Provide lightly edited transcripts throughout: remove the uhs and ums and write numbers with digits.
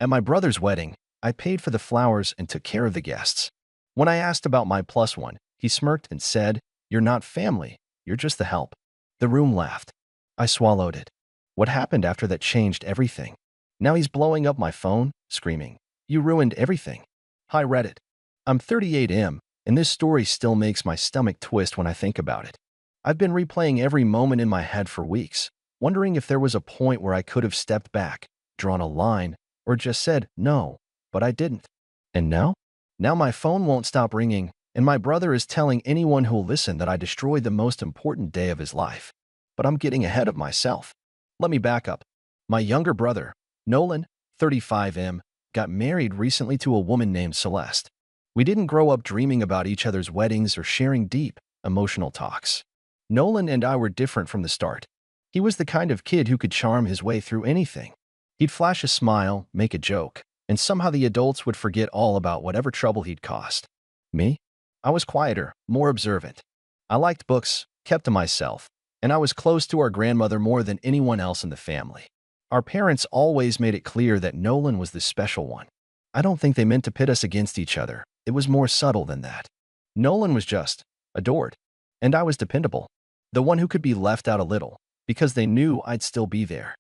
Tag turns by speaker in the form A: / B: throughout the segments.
A: At my brother's wedding, I paid for the flowers and took care of the guests. When I asked about my plus one, he smirked and said, "You're not family, you're just the help." The room laughed. I swallowed it. What happened after that changed everything. Now he's blowing up my phone, screaming, "You ruined everything." Hi Reddit. I'm 38M, and this story still makes my stomach twist when I think about it. I've been replaying every moment in my head for weeks, wondering if there was a point where I could have stepped back, drawn a line, or just said no, but I didn't. And now? Now my phone won't stop ringing, and my brother is telling anyone who'll listen that I destroyed the most important day of his life. But I'm getting ahead of myself. Let me back up. My younger brother, Nolan, 35M, got married recently to a woman named Celeste. We didn't grow up dreaming about each other's weddings or sharing deep, emotional talks. Nolan and I were different from the start. He was the kind of kid who could charm his way through anything. He'd flash a smile, make a joke, and somehow the adults would forget all about whatever trouble he'd caused. Me? I was quieter, more observant. I liked books, kept to myself, and I was close to our grandmother more than anyone else in the family. Our parents always made it clear that Nolan was the special one. I don't think they meant to pit us against each other. It was more subtle than that. Nolan was just adored, and I was dependable, the one who could be left out a little, because they knew I'd still be there.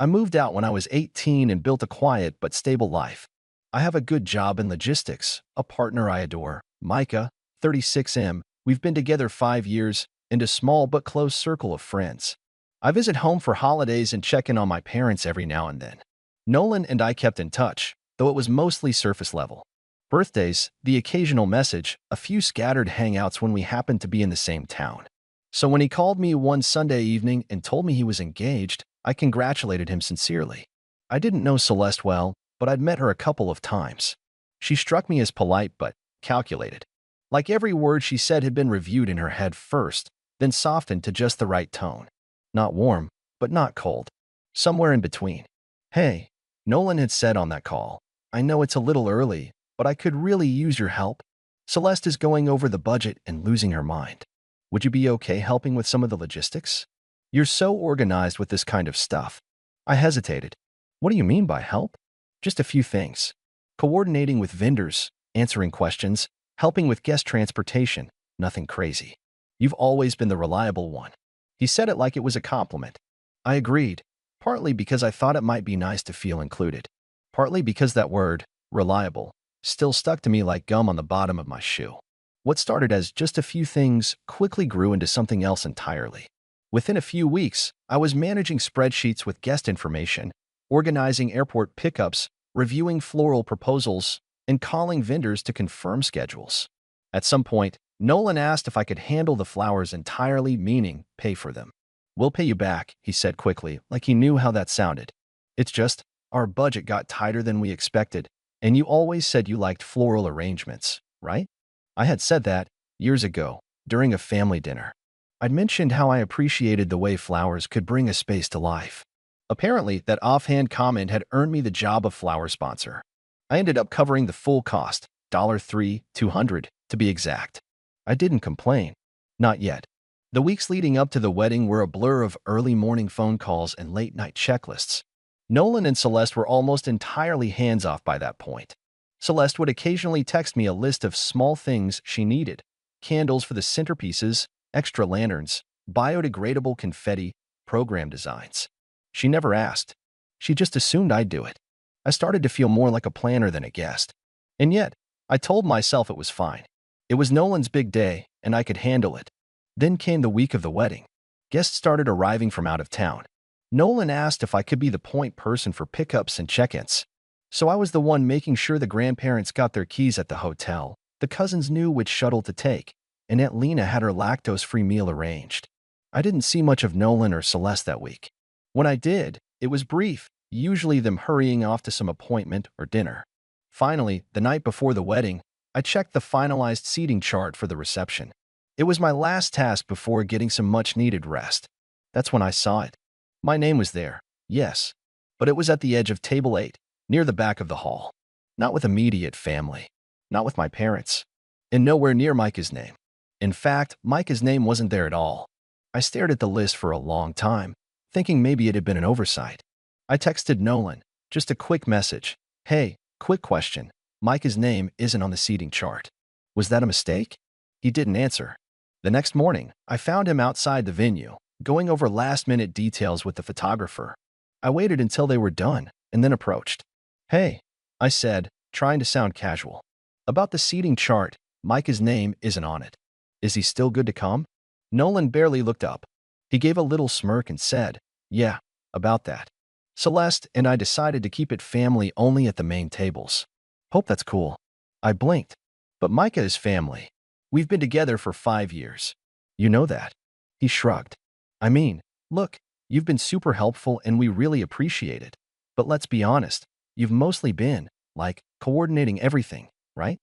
A: I moved out when I was 18 and built a quiet but stable life. I have a good job in logistics, a partner I adore, Micah, 36M. We've been together 5 years, and a small but close circle of friends. I visit home for holidays and check in on my parents every now and then. Nolan and I kept in touch, though it was mostly surface level. Birthdays, the occasional message, a few scattered hangouts when we happened to be in the same town. So when he called me one Sunday evening and told me he was engaged, I congratulated him sincerely. I didn't know Celeste well, but I'd met her a couple of times. She struck me as polite but calculated. Like every word she said had been reviewed in her head first, then softened to just the right tone. Not warm, but not cold. Somewhere in between. "Hey," Nolan had said on that call, "I know it's a little early, but I could really use your help. Celeste is going over the budget and losing her mind. Would you be okay helping with some of the logistics? You're so organized with this kind of stuff." I hesitated. "What do you mean by help?" "Just a few things. Coordinating with vendors, answering questions, helping with guest transportation, nothing crazy. You've always been the reliable one." He said it like it was a compliment. I agreed, partly because I thought it might be nice to feel included, partly because that word, reliable, still stuck to me like gum on the bottom of my shoe. What started as just a few things quickly grew into something else entirely. Within a few weeks, I was managing spreadsheets with guest information, organizing airport pickups, reviewing floral proposals, and calling vendors to confirm schedules. At some point, Nolan asked if I could handle the flowers entirely, meaning pay for them. "We'll pay you back," he said quickly, like he knew how that sounded. "It's just, our budget got tighter than we expected, and you always said you liked floral arrangements, right?" I had said that years ago, during a family dinner. I'd mentioned how I appreciated the way flowers could bring a space to life. Apparently, that offhand comment had earned me the job of flower sponsor. I ended up covering the full cost, $3,200 to be exact. I didn't complain. Not yet. The weeks leading up to the wedding were a blur of early morning phone calls and late-night checklists. Nolan and Celeste were almost entirely hands-off by that point. Celeste would occasionally text me a list of small things she needed: candles for the centerpieces, extra lanterns, biodegradable confetti, program designs. She never asked. She just assumed I'd do it. I started to feel more like a planner than a guest. And yet, I told myself it was fine. It was Nolan's big day, and I could handle it. Then came the week of the wedding. Guests started arriving from out of town. Nolan asked if I could be the point person for pickups and check-ins. So I was the one making sure the grandparents got their keys at the hotel, the cousins knew which shuttle to take, and Aunt Lena had her lactose-free meal arranged. I didn't see much of Nolan or Celeste that week. When I did, it was brief, usually them hurrying off to some appointment or dinner. Finally, the night before the wedding, I checked the finalized seating chart for the reception. It was my last task before getting some much-needed rest. That's when I saw it. My name was there, yes, but it was at the edge of table 8, near the back of the hall. Not with immediate family, not with my parents, and nowhere near Micah's name. In fact, Micah's name wasn't there at all. I stared at the list for a long time, thinking maybe it had been an oversight. I texted Nolan, just a quick message. Hey, quick question. Micah's name isn't on the seating chart. Was that a mistake? He didn't answer. The next morning, I found him outside the venue, going over last-minute details with the photographer. I waited until they were done and then approached. Hey, I said, trying to sound casual. About the seating chart, Micah's name isn't on it. Is he still good to come? Nolan barely looked up. He gave a little smirk and said, yeah, about that. Celeste and I decided to keep it family only at the main tables. Hope that's cool. I blinked. But Micah is family. We've been together for 5 years. You know that. He shrugged. I mean, look, you've been super helpful and we really appreciate it. But let's be honest, you've mostly been, like, coordinating everything, right?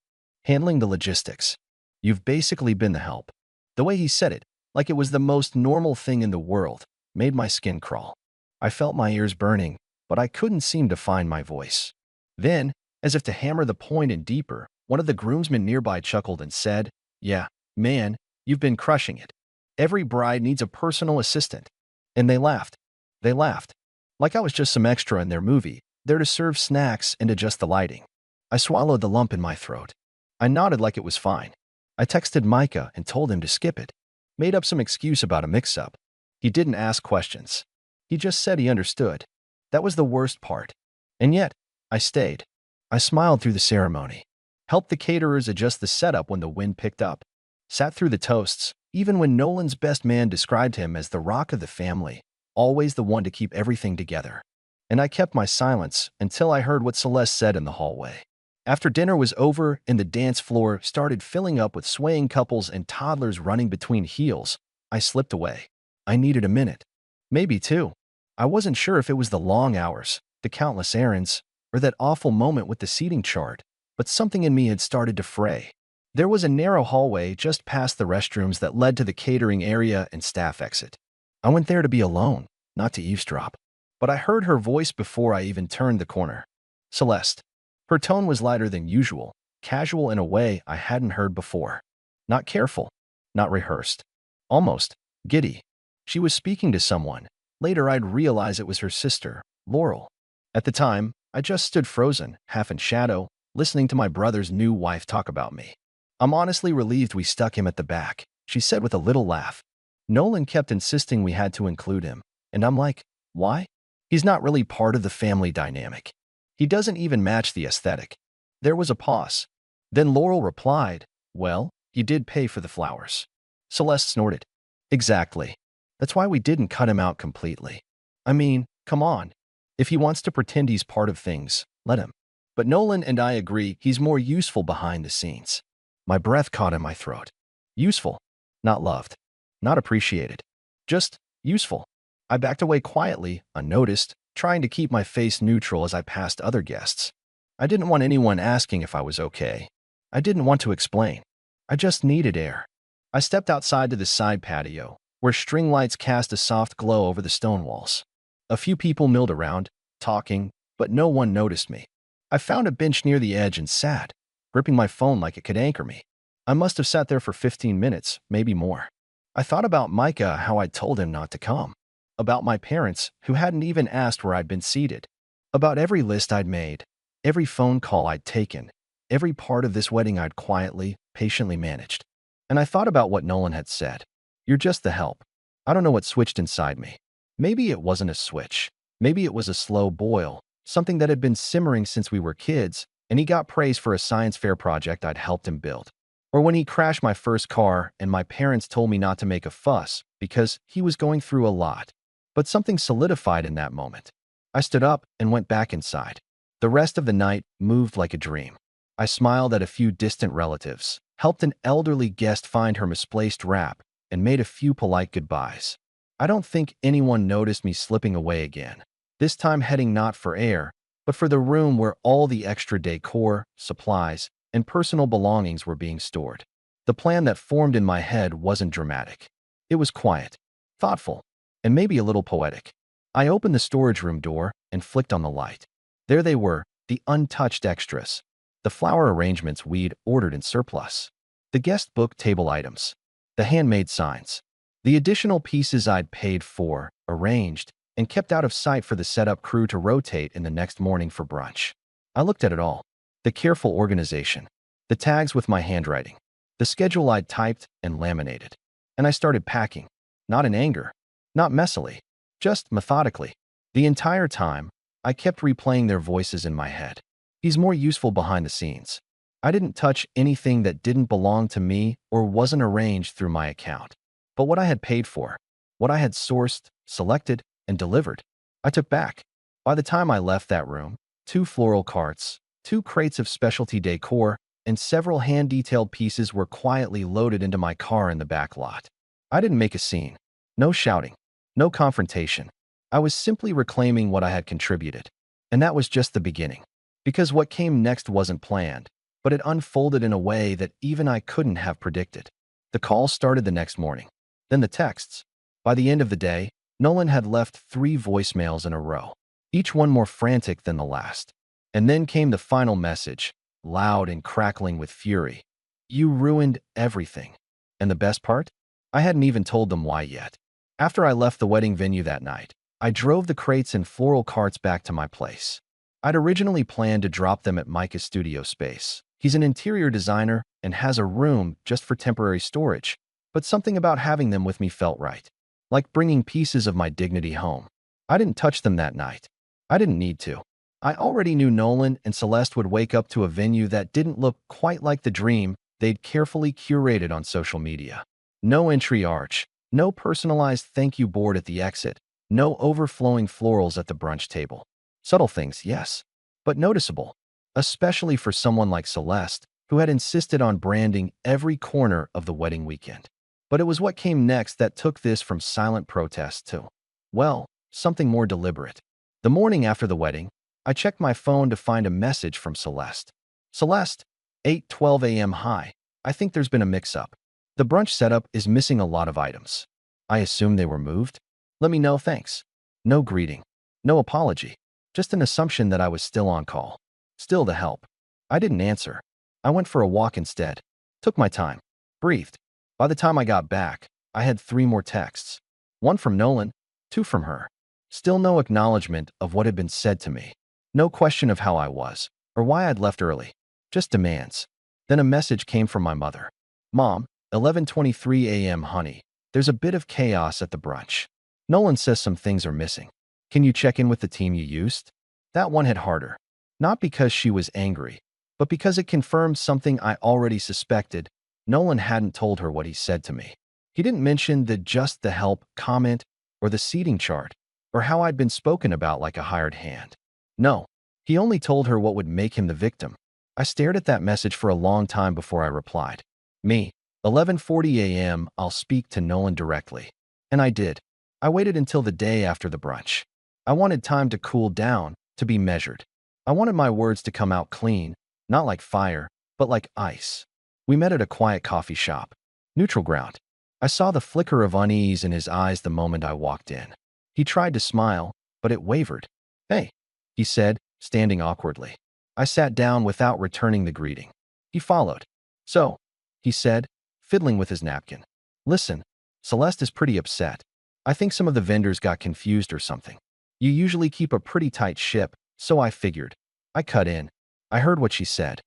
A: Handling the logistics. You've basically been the help. The way he said it, like it was the most normal thing in the world, made my skin crawl. I felt my ears burning, but I couldn't seem to find my voice. Then, as if to hammer the point in deeper, one of the groomsmen nearby chuckled and said, yeah, man, you've been crushing it. Every bride needs a personal assistant. And they laughed. They laughed. Like I was just some extra in their movie, there to serve snacks and adjust the lighting. I swallowed the lump in my throat. I nodded like it was fine. I texted Micah and told him to skip it. Made up some excuse about a mix-up. He didn't ask questions. He just said he understood. That was the worst part. And yet, I stayed. I smiled through the ceremony. Helped the caterers adjust the setup when the wind picked up. Sat through the toasts, even when Nolan's best man described him as the rock of the family, always the one to keep everything together. And I kept my silence until I heard what Celeste said in the hallway. After dinner was over and the dance floor started filling up with swaying couples and toddlers running between heels, I slipped away. I needed a minute. Maybe two. I wasn't sure if it was the long hours, the countless errands, or that awful moment with the seating chart, but something in me had started to fray. There was a narrow hallway just past the restrooms that led to the catering area and staff exit. I went there to be alone, not to eavesdrop. But I heard her voice before I even turned the corner. Celeste. Her tone was lighter than usual, casual in a way I hadn't heard before. Not careful, not rehearsed. Almost giddy. She was speaking to someone. Later I'd realize it was her sister, Laurel. At the time, I just stood frozen, half in shadow, listening to my brother's new wife talk about me. I'm honestly relieved we stuck him at the back, she said with a little laugh. Nolan kept insisting we had to include him, and I'm like, why? He's not really part of the family dynamic. He doesn't even match the aesthetic. There was a pause. Then Laurel replied, well, you did pay for the flowers. Celeste snorted. Exactly. That's why we didn't cut him out completely. I mean, come on. If he wants to pretend he's part of things, let him. But Nolan and I agree he's more useful behind the scenes. My breath caught in my throat. Useful. Not loved. Not appreciated. Just useful. I backed away quietly, unnoticed, trying to keep my face neutral as I passed other guests. I didn't want anyone asking if I was okay. I didn't want to explain. I just needed air. I stepped outside to the side patio, where string lights cast a soft glow over the stone walls. A few people milled around, talking, but no one noticed me. I found a bench near the edge and sat, gripping my phone like it could anchor me. I must have sat there for 15 minutes, maybe more. I thought about Micah, how I'd told him not to come. About my parents, who hadn't even asked where I'd been seated. About every list I'd made, every phone call I'd taken, every part of this wedding I'd quietly, patiently managed. And I thought about what Nolan had said. You're just the help. I don't know what switched inside me. Maybe it wasn't a switch. Maybe it was a slow boil, something that had been simmering since we were kids, and he got praise for a science fair project I'd helped him build. Or when he crashed my first car and my parents told me not to make a fuss because he was going through a lot. But something solidified in that moment. I stood up and went back inside. The rest of the night moved like a dream. I smiled at a few distant relatives, helped an elderly guest find her misplaced wrap, and made a few polite goodbyes. I don't think anyone noticed me slipping away again, this time heading not for air, but for the room where all the extra decor, supplies, and personal belongings were being stored. The plan that formed in my head wasn't dramatic. It was quiet, thoughtful, and maybe a little poetic. I opened the storage room door and flicked on the light. There they were, the untouched extras, the flower arrangements we'd ordered in surplus, the guest book table items, the handmade signs, the additional pieces I'd paid for, arranged, and kept out of sight for the setup crew to rotate in the next morning for brunch. I looked at it all. The careful organization, the tags with my handwriting, the schedule I'd typed and laminated. And I started packing, not in anger, not messily, just methodically. The entire time, I kept replaying their voices in my head. He's more useful behind the scenes. I didn't touch anything that didn't belong to me or wasn't arranged through my account. But what I had paid for, what I had sourced, selected, and delivered, I took back. By the time I left that room, 2 floral carts, 2 crates of specialty decor, and several hand-detailed pieces were quietly loaded into my car in the back lot. I didn't make a scene. No shouting. No confrontation. I was simply reclaiming what I had contributed. And that was just the beginning. Because what came next wasn't planned, but it unfolded in a way that even I couldn't have predicted. The calls started the next morning. Then the texts. By the end of the day, Nolan had left 3 voicemails in a row, each one more frantic than the last. And then came the final message, loud and crackling with fury. You ruined everything. And the best part? I hadn't even told them why yet. After I left the wedding venue that night, I drove the crates and floral carts back to my place. I'd originally planned to drop them at Micah's studio space. He's an interior designer and has a room just for temporary storage, but something about having them with me felt right. Like bringing pieces of my dignity home. I didn't touch them that night. I didn't need to. I already knew Nolan and Celeste would wake up to a venue that didn't look quite like the dream they'd carefully curated on social media. No entry arch, no personalized thank you board at the exit, no overflowing florals at the brunch table. Subtle things, yes, but noticeable, especially for someone like Celeste, who had insisted on branding every corner of the wedding weekend. But it was what came next that took this from silent protest to, well, something more deliberate. The morning after the wedding, I checked my phone to find a message from Celeste. Celeste, 8:12 a.m. Hi, I think there's been a mix-up. The brunch setup is missing a lot of items. I assume they were moved? Let me know, thanks. No greeting. No apology. Just an assumption that I was still on call. Still to help. I didn't answer. I went for a walk instead. Took my time. Breathed. By the time I got back, I had 3 more texts. 1 from Nolan, 2 from her. Still no acknowledgement of what had been said to me. No question of how I was, or why I'd left early. Just demands. Then a message came from my mother. Mom, 11:23 a.m. honey. There's a bit of chaos at the brunch. Nolan says some things are missing. Can you check in with the team you used? That one hit harder. Not because she was angry, but because it confirmed something I already suspected. Nolan hadn't told her what he said to me. He didn't mention the just the help comment or the seating chart or how I'd been spoken about like a hired hand. No, he only told her what would make him the victim. I stared at that message for a long time before I replied. Me, 11:40 a.m. I'll speak to Nolan directly. And I did. I waited until the day after the brunch. I wanted time to cool down, to be measured. I wanted my words to come out clean, not like fire, but like ice. We met at a quiet coffee shop. Neutral ground. I saw the flicker of unease in his eyes the moment I walked in. He tried to smile, but it wavered. Hey, he said, standing awkwardly. I sat down without returning the greeting. He followed. So, he said, fiddling with his napkin. Listen, Celeste is pretty upset. I think some of the vendors got confused or something. You usually keep a pretty tight ship, so I figured. I cut in. I heard what she said.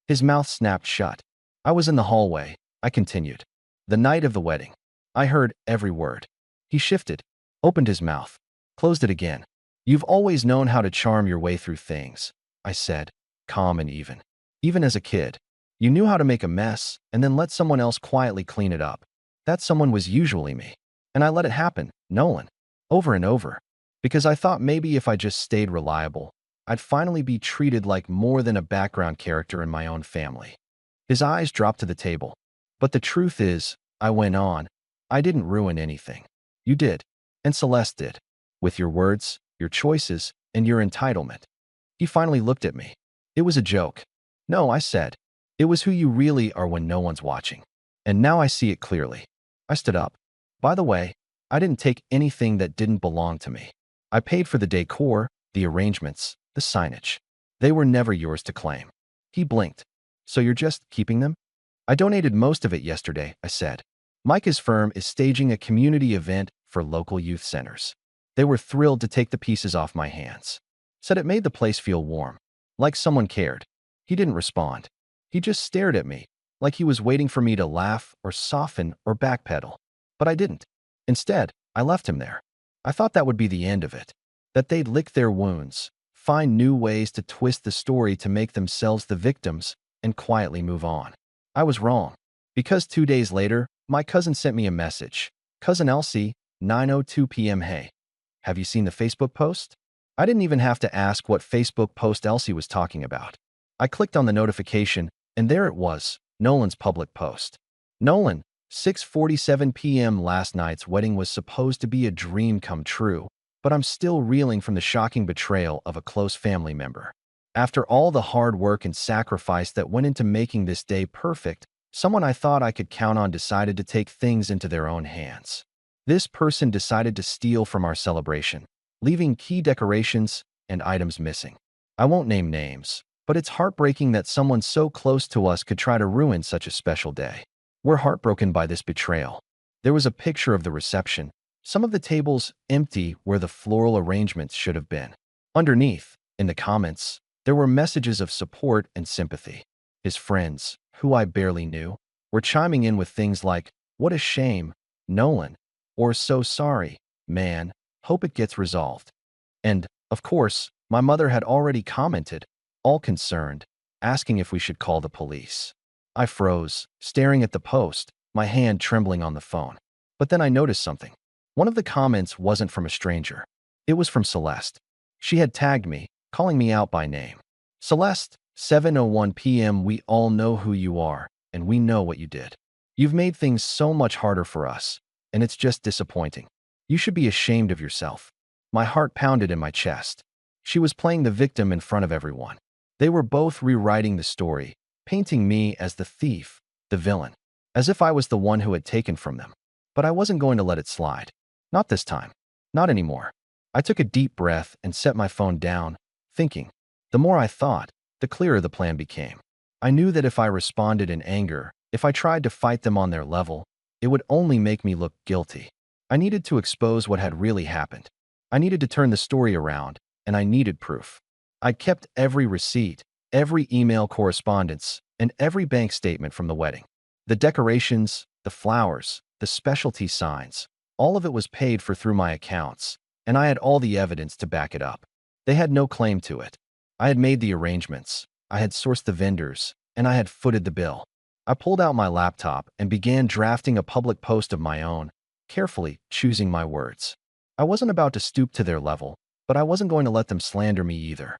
A: His mouth snapped shut. I was in the hallway. I continued. The night of the wedding. I heard every word. He shifted, opened his mouth, closed it again. You've always known how to charm your way through things, I said, calm and even. Even as a kid, you knew how to make a mess and then let someone else quietly clean it up. That someone was usually me. And I let it happen, Nolan, over and over, because I thought maybe if I just stayed reliable, I'd finally be treated like more than a background character in my own family. His eyes dropped to the table. But the truth is, I went on, I didn't ruin anything. You did. And Celeste did. With your words, your choices, and your entitlement. He finally looked at me. It was a joke. No, I said. It was who you really are when no one's watching. And now I see it clearly. I stood up. By the way, I didn't take anything that didn't belong to me. I paid for the decor, the arrangements, the signage. They were never yours to claim. He blinked. So you're just keeping them? I donated most of it yesterday, I said. Micah's firm is staging a community event for local youth centers. They were thrilled to take the pieces off my hands. Said it made the place feel warm. like someone cared. He didn't respond. He just stared at me, like he was waiting for me to laugh or soften or backpedal. But I didn't. Instead, I left him there. I thought that would be the end of it, that they'd lick their wounds, find new ways to twist the story to make themselves the victims, and quietly move on. I was wrong. Because 2 days later, my cousin sent me a message. Cousin Elsie, 9:02 p.m. Hey, have you seen the Facebook post? I didn't even have to ask what Facebook post Elsie was talking about. I clicked on the notification, and there it was, Nolan's public post. Nolan, 6:47 p.m. Last night's wedding was supposed to be a dream come true, but I'm still reeling from the shocking betrayal of a close family member. After all the hard work and sacrifice that went into making this day perfect, someone I thought I could count on decided to take things into their own hands. This person decided to steal from our celebration, leaving key decorations and items missing. I won't name names, but it's heartbreaking that someone so close to us could try to ruin such a special day. We're heartbroken by this betrayal. There was a picture of the reception, some of the tables empty where the floral arrangements should have been. Underneath, in the comments, there were messages of support and sympathy. His friends, who I barely knew, were chiming in with things like, "What a shame, Nolan," or "So sorry, man, hope it gets resolved." And, of course, my mother had already commented, all concerned, asking if we should call the police. I froze, staring at the post, my hand trembling on the phone. But then I noticed something. One of the comments wasn't from a stranger. It was from Celeste. She had tagged me, calling me out by name. "Celeste, 7:01 p.m. We all know who you are, and we know what you did. You've made things so much harder for us, and it's just disappointing. You should be ashamed of yourself." My heart pounded in my chest. She was playing the victim in front of everyone. They were both rewriting the story, painting me as the thief, the villain, as if I was the one who had taken from them. But I wasn't going to let it slide. Not this time. Not anymore. I took a deep breath and set my phone down, thinking. The more I thought, the clearer the plan became. I knew that if I responded in anger, if I tried to fight them on their level, it would only make me look guilty. I needed to expose what had really happened. I needed to turn the story around, and I needed proof. I kept every receipt, every email correspondence, and every bank statement from the wedding. The decorations, the flowers, the specialty signs, all of it was paid for through my accounts, and I had all the evidence to back it up. They had no claim to it. I had made the arrangements, I had sourced the vendors, and I had footed the bill. I pulled out my laptop and began drafting a public post of my own, carefully choosing my words. I wasn't about to stoop to their level, but I wasn't going to let them slander me either.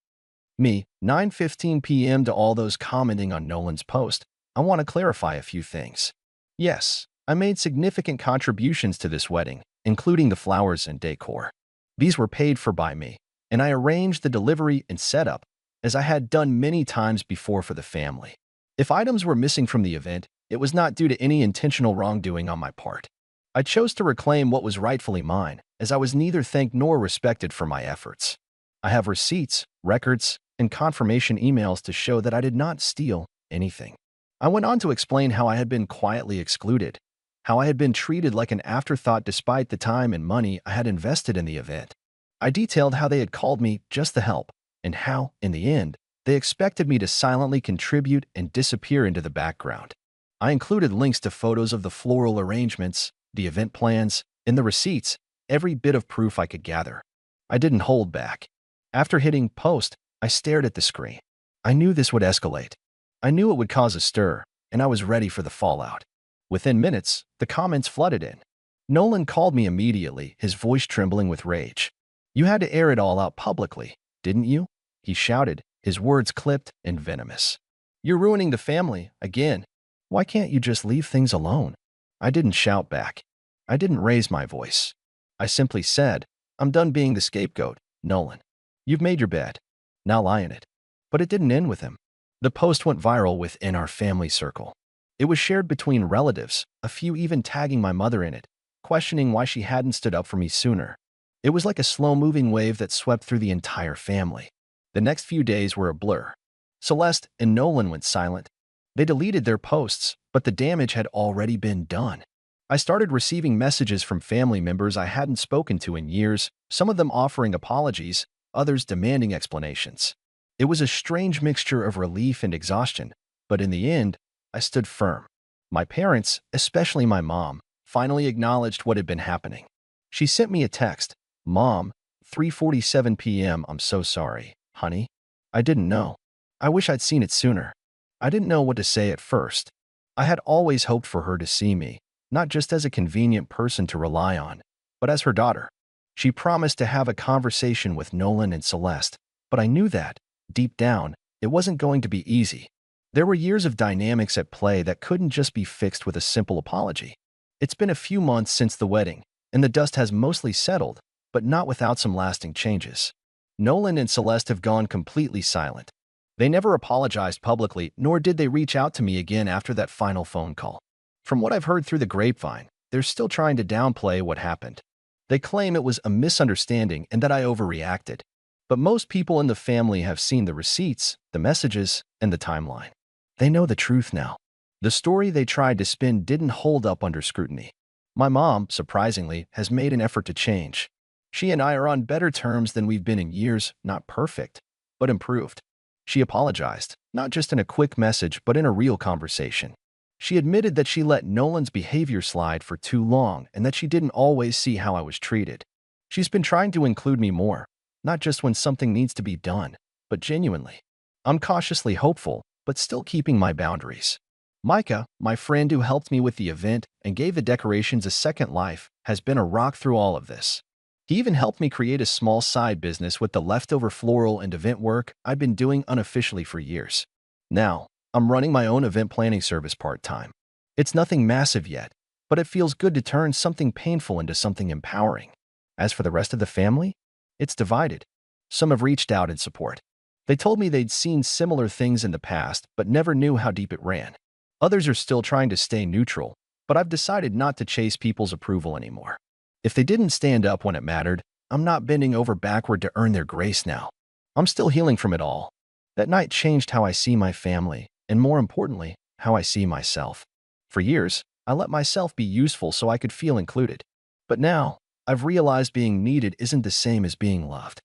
A: Me, 9:15 p.m. to all those commenting on Nolan's post, I want to clarify a few things. Yes, I made significant contributions to this wedding, including the flowers and decor. These were paid for by me, and I arranged the delivery and setup, as I had done many times before for the family. If items were missing from the event, it was not due to any intentional wrongdoing on my part. I chose to reclaim what was rightfully mine, as I was neither thanked nor respected for my efforts. I have receipts, records, and confirmation emails to show that I did not steal anything. I went on to explain how I had been quietly excluded, how I had been treated like an afterthought despite the time and money I had invested in the event. I detailed how they had called me just to help, and how, in the end, they expected me to silently contribute and disappear into the background. I included links to photos of the floral arrangements, the event plans, and the receipts, every bit of proof I could gather. I didn't hold back. After hitting post, I stared at the screen. I knew this would escalate. I knew it would cause a stir, and I was ready for the fallout. Within minutes, the comments flooded in. Nolan called me immediately, his voice trembling with rage. "You had to air it all out publicly, didn't you?" he shouted, his words clipped and venomous. "You're ruining the family, again. Why can't you just leave things alone?" I didn't shout back. I didn't raise my voice. I simply said, "I'm done being the scapegoat, Nolan. You've made your bed. Now lie in it." But it didn't end with him. The post went viral within our family circle. It was shared between relatives, a few even tagging my mother in it, questioning why she hadn't stood up for me sooner. It was like a slow-moving wave that swept through the entire family. The next few days were a blur. Celeste and Nolan went silent. They deleted their posts, but the damage had already been done. I started receiving messages from family members I hadn't spoken to in years, some of them offering apologies, others demanding explanations. It was a strange mixture of relief and exhaustion, but in the end, I stood firm. My parents, especially my mom, finally acknowledged what had been happening. She sent me a text. "Mom, 3:47 p.m. I'm so sorry, honey." I didn't know. I wish I'd seen it sooner. I didn't know what to say at first. I had always hoped for her to see me, not just as a convenient person to rely on, but as her daughter. She promised to have a conversation with Nolan and Celeste, but I knew that, deep down, it wasn't going to be easy. There were years of dynamics at play that couldn't just be fixed with a simple apology. It's been a few months since the wedding, and the dust has mostly settled, but not without some lasting changes. Nolan and Celeste have gone completely silent. They never apologized publicly, nor did they reach out to me again after that final phone call. From what I've heard through the grapevine, they're still trying to downplay what happened. They claim it was a misunderstanding and that I overreacted. But most people in the family have seen the receipts, the messages, and the timeline. They know the truth now. The story they tried to spin didn't hold up under scrutiny. My mom, surprisingly, has made an effort to change. She and I are on better terms than we've been in years, not perfect, but improved. She apologized, not just in a quick message, but in a real conversation. She admitted that she let Nolan's behavior slide for too long and that she didn't always see how I was treated. She's been trying to include me more, not just when something needs to be done, but genuinely. I'm cautiously hopeful, but still keeping my boundaries. Micah, my friend who helped me with the event and gave the decorations a second life, has been a rock through all of this. He even helped me create a small side business with the leftover floral and event work I'd been doing unofficially for years. Now, I'm running my own event planning service part-time. It's nothing massive yet, but it feels good to turn something painful into something empowering. As for the rest of the family, it's divided. Some have reached out in support. They told me they'd seen similar things in the past, but never knew how deep it ran. Others are still trying to stay neutral, but I've decided not to chase people's approval anymore. If they didn't stand up when it mattered, I'm not bending over backward to earn their grace now. I'm still healing from it all. That night changed how I see my family, and more importantly, how I see myself. For years, I let myself be useful so I could feel included. But now, I've realized being needed isn't the same as being loved.